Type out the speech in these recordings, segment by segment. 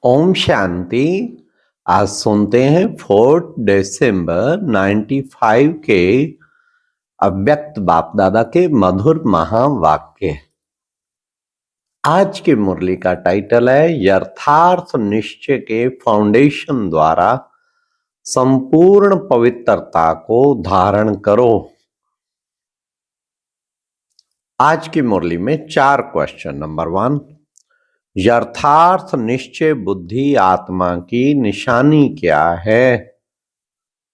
ओम शांति। आज सुनते हैं 4 दिसंबर 95 के अव्यक्त बाप दादा के मधुर महावाक्य। आज की मुरली का टाइटल है यथार्थ निश्चय के फाउंडेशन द्वारा संपूर्ण पवित्रता को धारण करो। आज की मुरली में 4 क्वेश्चन। नंबर 1, यथार्थ निश्चय बुद्धि आत्मा की निशानी क्या है।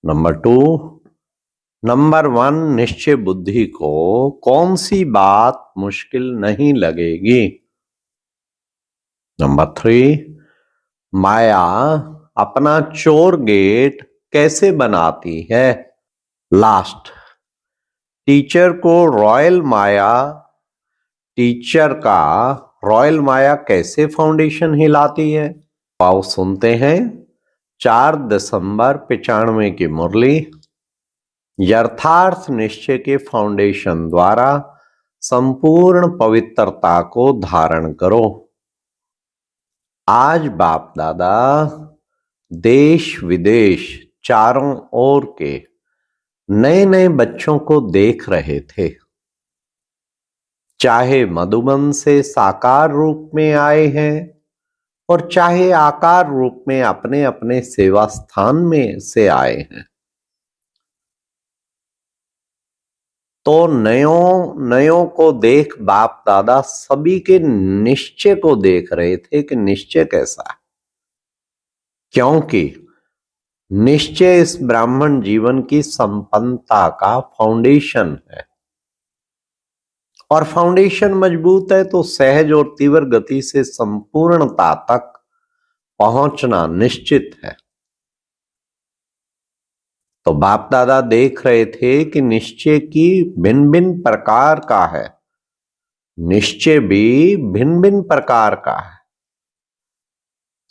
नंबर 2, नंबर 1 निश्चय बुद्धि को कौन सी बात मुश्किल नहीं लगेगी। नंबर 3, माया अपना चोर गेट कैसे बनाती है। लास्ट, टीचर का रॉयल माया कैसे फाउंडेशन हिलाती है। आओ सुनते हैं 4 दिसंबर 95 की मुरली। यथार्थ निश्चय के फाउंडेशन द्वारा संपूर्ण पवित्रता को धारण करो। आज बाप दादा देश विदेश चारों ओर के नए नए बच्चों को देख रहे थे, चाहे मधुबन से साकार रूप में आए हैं और चाहे आकार रूप में अपने अपने सेवा स्थान में से आए हैं। तो नयों को देख बाप दादा सभी के निश्चय को देख रहे थे कि निश्चय कैसा है, क्योंकि निश्चय इस ब्राह्मण जीवन की संपन्नता का फाउंडेशन है और फाउंडेशन मजबूत है तो सहज और तीव्र गति से संपूर्णता तक पहुंचना निश्चित है। तो बाप दादा देख रहे थे कि निश्चय की भिन्न भिन्न प्रकार का है, निश्चय भी भिन्न भिन्न प्रकार का है।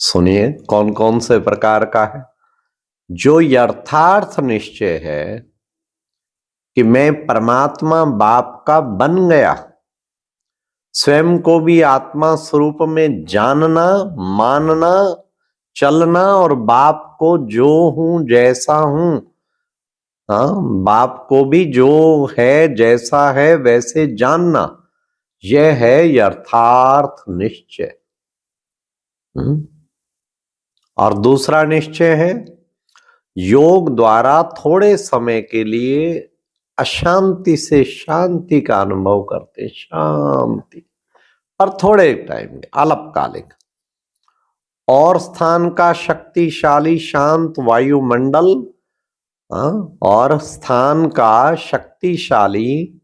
सुनिए कौन कौन से प्रकार का है। जो यथार्थ निश्चय है कि मैं परमात्मा बाप का बन गया, स्वयं को भी आत्मा स्वरूप में जानना, मानना, चलना और बाप को जो हूं जैसा हूं, बाप को भी जो है जैसा है वैसे जानना, यह है यथार्थ निश्चय। और दूसरा निश्चय है योग द्वारा थोड़े समय के लिए अशांति से शांति का अनुभव करते, शांति पर थोड़े टाइम के अल्पकालिक, और स्थान का शक्तिशाली शांत वायुमंडल और स्थान का शक्तिशाली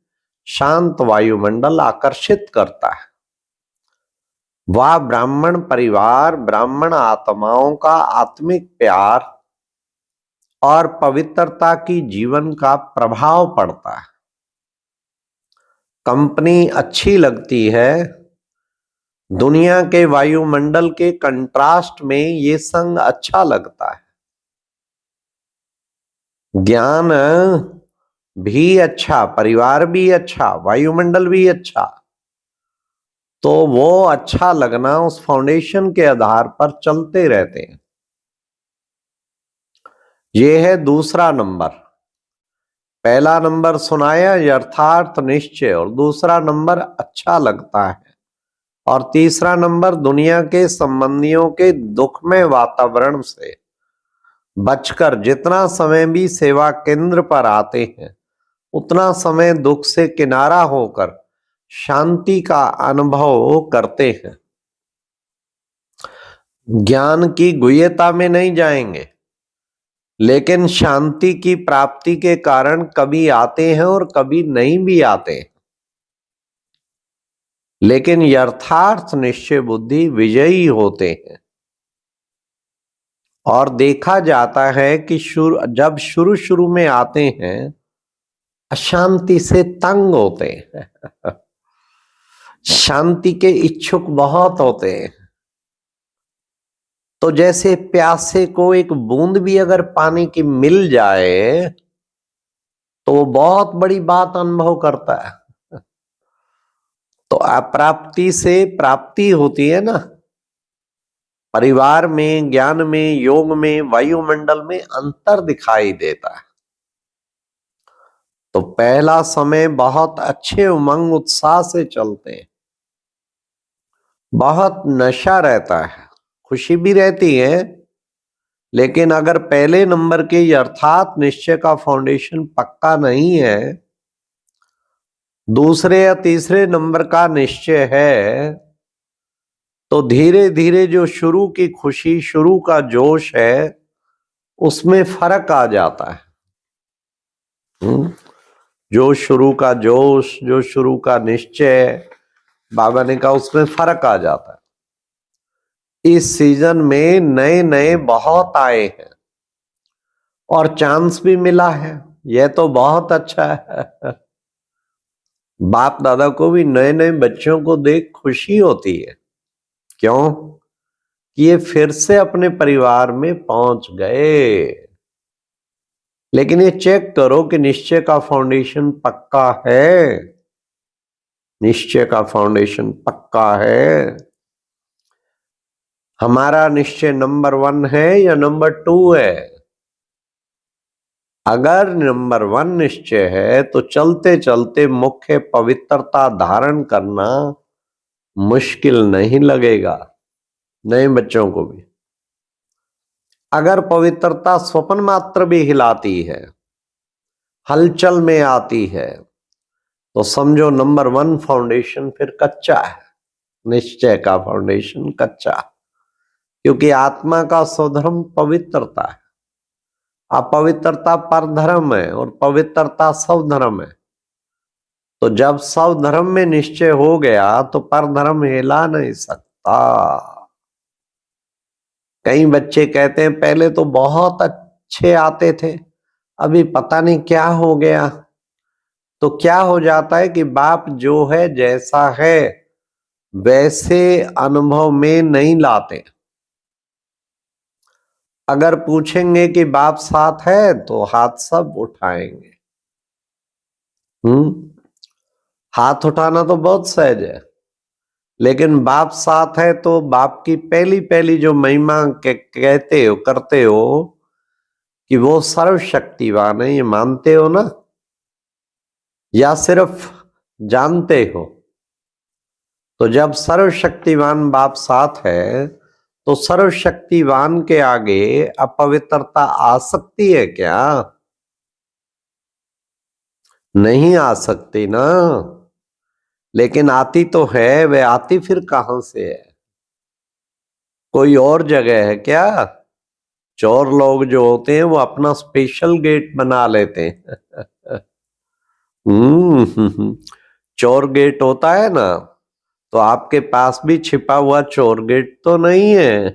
शांत वायुमंडल आकर्षित करता है। वह ब्राह्मण परिवार, ब्राह्मण आत्माओं का आत्मिक प्यार और पवित्रता की जीवन का प्रभाव पड़ता है। कंपनी अच्छी लगती है, दुनिया के वायुमंडल के कंट्रास्ट में ये संग अच्छा लगता है। ज्ञान भी अच्छा, परिवार भी अच्छा, वायुमंडल भी अच्छा, तो वो अच्छा लगना उस फाउंडेशन के आधार पर चलते रहते हैं। ये है दूसरा नंबर। पहला नंबर सुनाया यथार्थ निश्चय और दूसरा नंबर अच्छा लगता है और तीसरा नंबर दुनिया के संबंधियों के दुखमय वातावरण से बचकर जितना समय भी सेवा केंद्र पर आते हैं उतना समय दुख से किनारा होकर शांति का अनुभव करते हैं। ज्ञान की गुह्यता में नहीं जाएंगे, लेकिन शांति की प्राप्ति के कारण कभी आते हैं और कभी नहीं भी आते, लेकिन यथार्थ निश्चय बुद्धि विजयी होते हैं। और देखा जाता है कि जब शुरू शुरू में आते हैं अशांति से तंग होते हैं, शांति के इच्छुक बहुत होते हैं। तो जैसे प्यासे को एक बूंद भी अगर पानी की मिल जाए तो वो बहुत बड़ी बात अनुभव करता है। तो अप्राप्ति से प्राप्ति होती है ना, परिवार में, ज्ञान में, योग में, वायुमंडल में अंतर दिखाई देता है। तो पहला समय बहुत अच्छे उमंग उत्साह से चलते हैं, बहुत नशा रहता है, खुशी भी रहती है, लेकिन अगर पहले नंबर के अर्थात निश्चय का फाउंडेशन पक्का नहीं है, दूसरे या तीसरे नंबर का निश्चय है, तो धीरे धीरे जो शुरू की खुशी, शुरू का जोश है, उसमें फर्क आ जाता है। जो शुरू का जोश, जो शुरू का निश्चय, बाबा ने कहा उसमें फर्क आ जाता है। इस सीजन में नए नए बहुत आए हैं और चांस भी मिला है, यह तो बहुत अच्छा है। बाप दादा को भी नए नए बच्चों को देख खुशी होती है। क्यों? कि ये फिर से अपने परिवार में पहुंच गए। लेकिन ये चेक करो कि निश्चय का फाउंडेशन पक्का है, निश्चय का फाउंडेशन पक्का है। हमारा निश्चय नंबर 1 है या नंबर 2 है? अगर नंबर 1 निश्चय है तो चलते चलते मुख्य पवित्रता धारण करना मुश्किल नहीं लगेगा नए बच्चों को भी। अगर पवित्रता स्वप्न मात्र भी हिलाती है, हलचल में आती है, तो समझो नंबर 1 फाउंडेशन फिर कच्चा है, निश्चय का फाउंडेशन कच्चा, क्योंकि आत्मा का स्वधर्म पवित्रता है। अपवित्रता परधर्म है और पवित्रता स्वधर्म है। तो जब स्वधर्म में निश्चय हो गया तो परधर्म हिला नहीं सकता। कई बच्चे कहते हैं पहले तो बहुत अच्छे आते थे, अभी पता नहीं क्या हो गया। तो क्या हो जाता है कि बाप जो है, जैसा है, वैसे अनुभव में नहीं लाते। अगर पूछेंगे कि बाप साथ है तो हाथ सब उठाएंगे। हाथ उठाना तो बहुत सहज है, लेकिन बाप साथ है तो बाप की पहली पहली जो महिमा कहते हो, करते हो कि वो सर्वशक्तिवान है, ये मानते हो ना, या सिर्फ जानते हो? तो जब सर्वशक्तिवान बाप साथ है तो सर्वशक्तिवान के आगे अपवित्रता आ सकती है क्या? नहीं आ सकती ना। लेकिन आती तो है, वह आती फिर कहां से है? कोई और जगह है क्या? चोर लोग जो होते हैं वो अपना स्पेशल गेट बना लेते हैं। चोर गेट होता है ना, तो आपके पास भी छिपा हुआ चोर गेट तो नहीं है।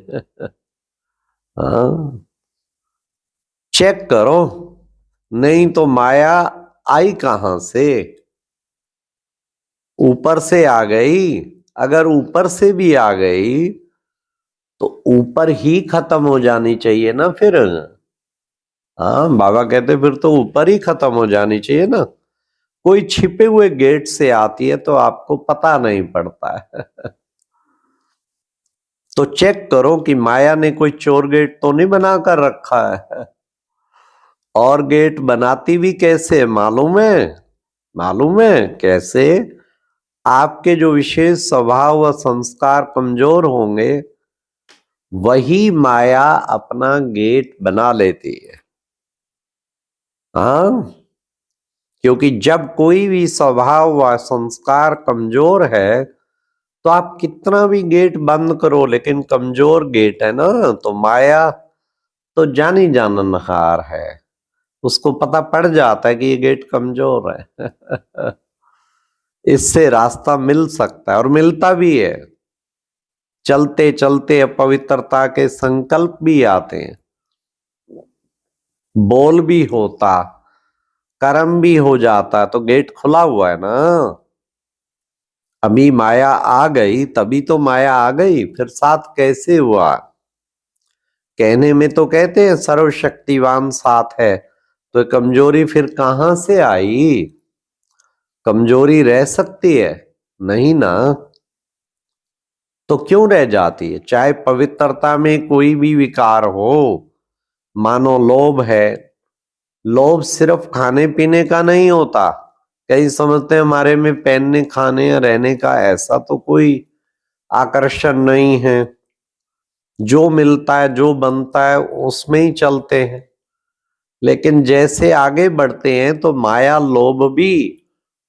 हाँ, चेक करो, नहीं तो माया आई कहां से? ऊपर से आ गई। अगर ऊपर से भी आ गई तो ऊपर ही खत्म हो जानी चाहिए ना फिर। हाँ, बाबा कहते फिर तो ऊपर ही खत्म हो जानी चाहिए ना। कोई छिपे हुए गेट से आती है तो आपको पता नहीं पड़ता है। तो चेक करो कि माया ने कोई चोर गेट तो नहीं बना कर रखा है। और गेट बनाती भी कैसे मालूम है? मालूम है कैसे? आपके जो विशेष स्वभाव व संस्कार कमजोर होंगे, वही माया अपना गेट बना लेती है। हाँ, क्योंकि जब कोई भी स्वभाव व संस्कार कमजोर है तो आप कितना भी गेट बंद करो, लेकिन कमजोर गेट है ना, तो माया तो जानी जाननहार है, उसको पता पड़ जाता है कि ये गेट कमजोर है। इससे रास्ता मिल सकता है और मिलता भी है। चलते चलते अपवित्रता के संकल्प भी आते हैं, बोल भी होता, कर्म भी हो जाता है, तो गेट खुला हुआ है ना। अभी माया आ गई, तभी तो माया आ गई, फिर साथ कैसे हुआ? कहने में तो कहते हैं सर्वशक्तिवान साथ है, तो कमजोरी फिर कहां से आई? कमजोरी रह सकती है? नहीं ना। तो क्यों रह जाती है? चाहे पवित्रता में कोई भी विकार हो, मानो लोभ है, लोभ सिर्फ खाने पीने का नहीं होता। कई समझते हैं हमारे में पहनने खाने या रहने का, ऐसा तो कोई आकर्षण नहीं है। जो मिलता है जो बनता है उसमें ही चलते हैं। लेकिन जैसे आगे बढ़ते हैं तो माया लोभ भी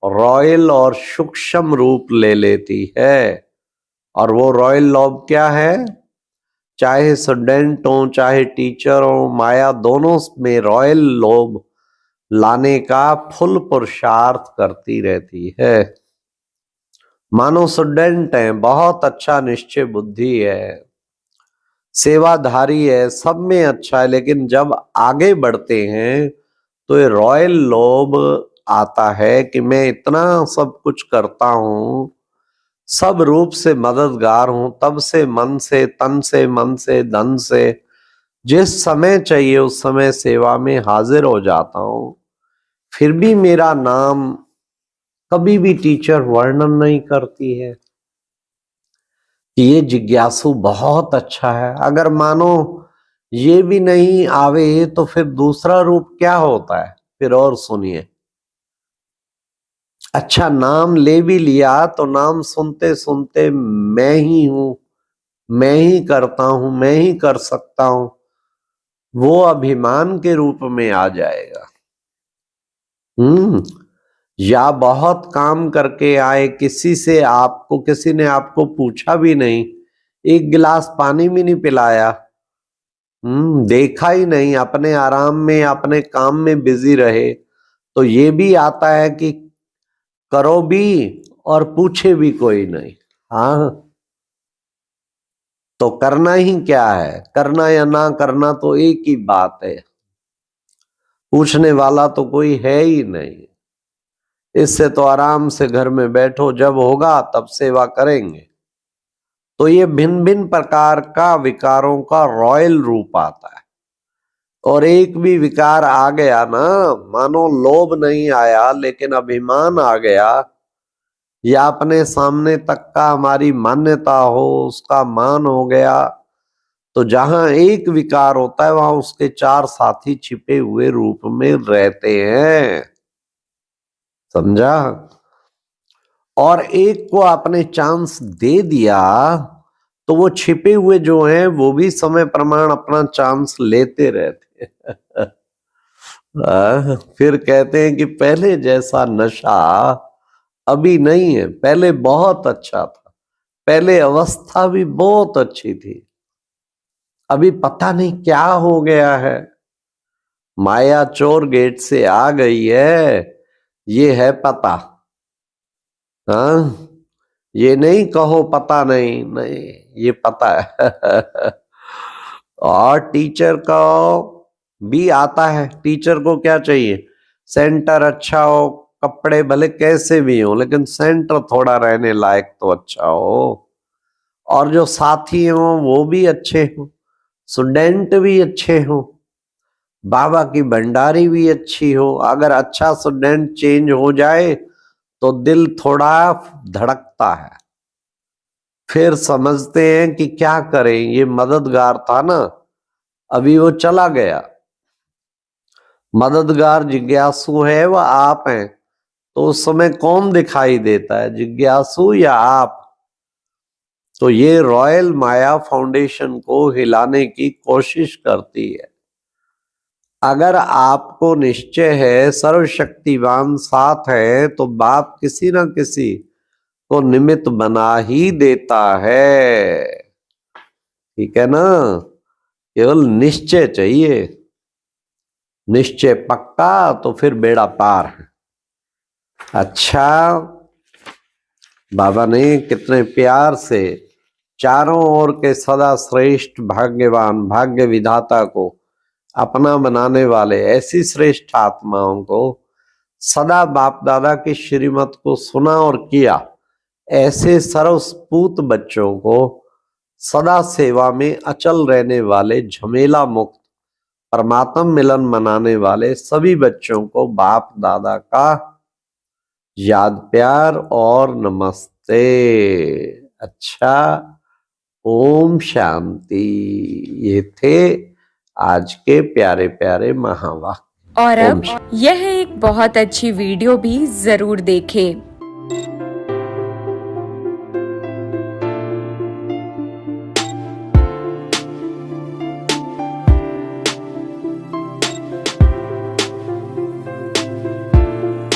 रॉयल और सूक्ष्म रूप ले लेती है। और वो रॉयल लोभ क्या है? चाहे स्टूडेंट हो चाहे टीचर हो, माया दोनों में रॉयल लोभ लाने का फुल पुरुषार्थ करती रहती है। मानो स्टूडेंट है, बहुत अच्छा निश्चय बुद्धि है, सेवाधारी है, सब में अच्छा है, लेकिन जब आगे बढ़ते हैं तो ये रॉयल लोभ आता है कि मैं इतना सब कुछ करता हूं, सब रूप से मददगार हूं, तब से मन से तन से मन से धन से जिस समय चाहिए उस समय सेवा में हाजिर हो जाता हूं, फिर भी मेरा नाम कभी भी टीचर वर्णन नहीं करती है कि ये जिज्ञासु बहुत अच्छा है। अगर मानो ये भी नहीं आवे तो फिर दूसरा रूप क्या होता है? फिर और सुनिए, अच्छा नाम ले भी लिया तो नाम सुनते सुनते मैं ही हूं, मैं ही करता हूं, मैं ही कर सकता हूं, वो अभिमान के रूप में आ जाएगा। या बहुत काम करके आए, किसी ने आपको पूछा भी नहीं, एक गिलास पानी भी नहीं पिलाया, देखा ही नहीं, अपने आराम में अपने काम में बिजी रहे, तो ये भी आता है कि करो भी और पूछे भी कोई नहीं। हाँ, तो करना ही क्या है? करना या ना करना तो एक ही बात है, पूछने वाला तो कोई है ही नहीं। इससे तो आराम से घर में बैठो, जब होगा तब सेवा करेंगे। तो ये भिन्न भिन्न प्रकार का विकारों का रॉयल रूप आता है। और एक भी विकार आ गया ना, मानो लोभ नहीं आया लेकिन अभिमान आ गया, या अपने सामने तक का हमारी मान्यता हो, उसका मान हो गया, तो जहां एक विकार होता है वहां उसके चार साथी छिपे हुए रूप में रहते हैं। समझा? और एक को आपने चांस दे दिया तो वो छिपे हुए जो हैं वो भी समय प्रमाण अपना चांस लेते रहते हैं। फिर कहते हैं कि पहले जैसा नशा अभी नहीं है, पहले बहुत अच्छा था, पहले अवस्था भी बहुत अच्छी थी, अभी पता नहीं क्या हो गया है। माया चोर गेट से आ गई है, ये है पता। हाँ, ये नहीं कहो पता नहीं, नहीं ये पता है। और टीचर को भी आता है। टीचर को क्या चाहिए? सेंटर अच्छा हो, कपड़े भले कैसे भी हो लेकिन सेंटर थोड़ा रहने लायक तो अच्छा हो, और जो साथी हो वो भी अच्छे हो, स्टूडेंट भी अच्छे हो, बाबा की भंडारी भी अच्छी हो। अगर अच्छा स्टूडेंट चेंज हो जाए तो दिल थोड़ा धड़कता है, फिर समझते हैं कि क्या करें, ये मददगार था ना, अभी वो चला गया। मददगार जिज्ञासु है वह आप हैं, तो उस समय कौन दिखाई देता है, जिज्ञासु या आप? तो ये रॉयल माया फाउंडेशन को हिलाने की कोशिश करती है। अगर आपको निश्चय है सर्वशक्तिवान साथ है तो बाप किसी न किसी को निमित्त बना ही देता है। ठीक है ना? केवल निश्चय चाहिए, निश्चय पक्का तो फिर बेड़ा पार है। अच्छा, बाबा ने कितने प्यार से चारों ओर के सदा श्रेष्ठ भाग्यवान भाग्य विधाता को अपना बनाने वाले ऐसी श्रेष्ठ आत्माओं को सदा बाप दादा की श्रीमत को सुना और किया, ऐसे सर्वस्फूर्त बच्चों को सदा सेवा में अचल रहने वाले झमेला मुक्त परमात्म मिलन मनाने वाले सभी बच्चों को बाप दादा का याद प्यार और नमस्ते। अच्छा, ओम शांति। ये थे आज के प्यारे प्यारे महावाक्य। और अब यह एक बहुत अच्छी वीडियो भी जरूर देखें।